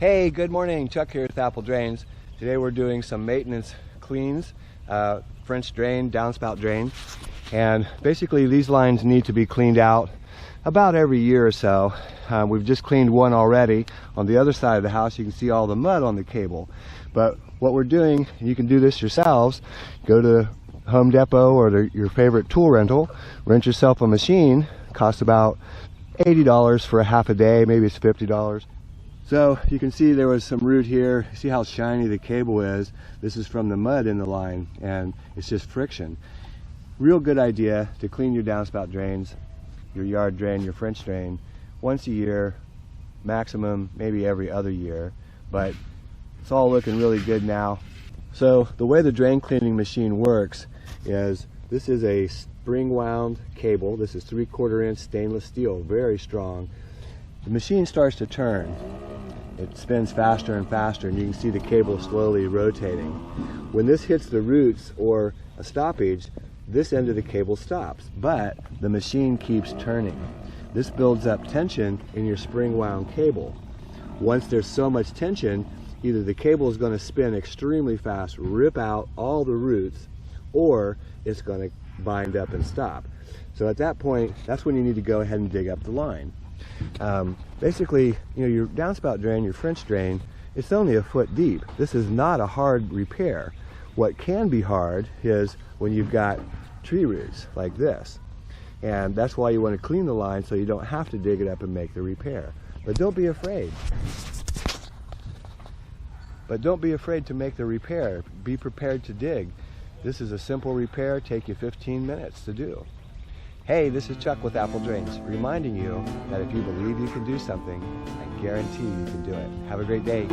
Hey, good morning. Chuck here with Apple Drains. Today we're doing some maintenance cleans, French drain, downspout drain. And basically these lines need to be cleaned out about every year or so. We've just cleaned one already. On the other side of the house you can see all the mud on the cable. But what we're doing, and you can do this yourselves, go to Home Depot or your favorite tool rental, rent yourself a machine. Costs about $80 for a half a day, maybe it's $50. So you can see there was some root here. See how shiny the cable is. This is from the mud in the line, and it's just friction. Real good idea to clean your downspout drains, your yard drain, your French drain, once a year, maximum maybe every other year. But it's all looking really good now. So the way the drain cleaning machine works is this is a spring wound cable. This is 3/4 inch stainless steel, very strong. The machine starts to turn. It spins faster and faster, and you can see the cable slowly rotating. When this hits the roots or a stoppage, this end of the cable stops, but the machine keeps turning. This builds up tension in your spring wound cable. Once there's so much tension, either the cable is going to spin extremely fast, rip out all the roots, or it's going to bind up and stop. So at that point, that's when you need to go ahead and dig up the line. Basically, your downspout drain, your French drain, it's only a foot deep. This is not a hard repair. What can be hard is when you've got tree roots like this. And that's why you want to clean the line so you don't have to dig it up and make the repair. But don't be afraid. To make the repair. Be prepared to dig. This is a simple repair, take you 15 minutes to do. Hey, this is Chuck with Apple Drains, reminding you that if you believe you can do something, I guarantee you can do it. Have a great day.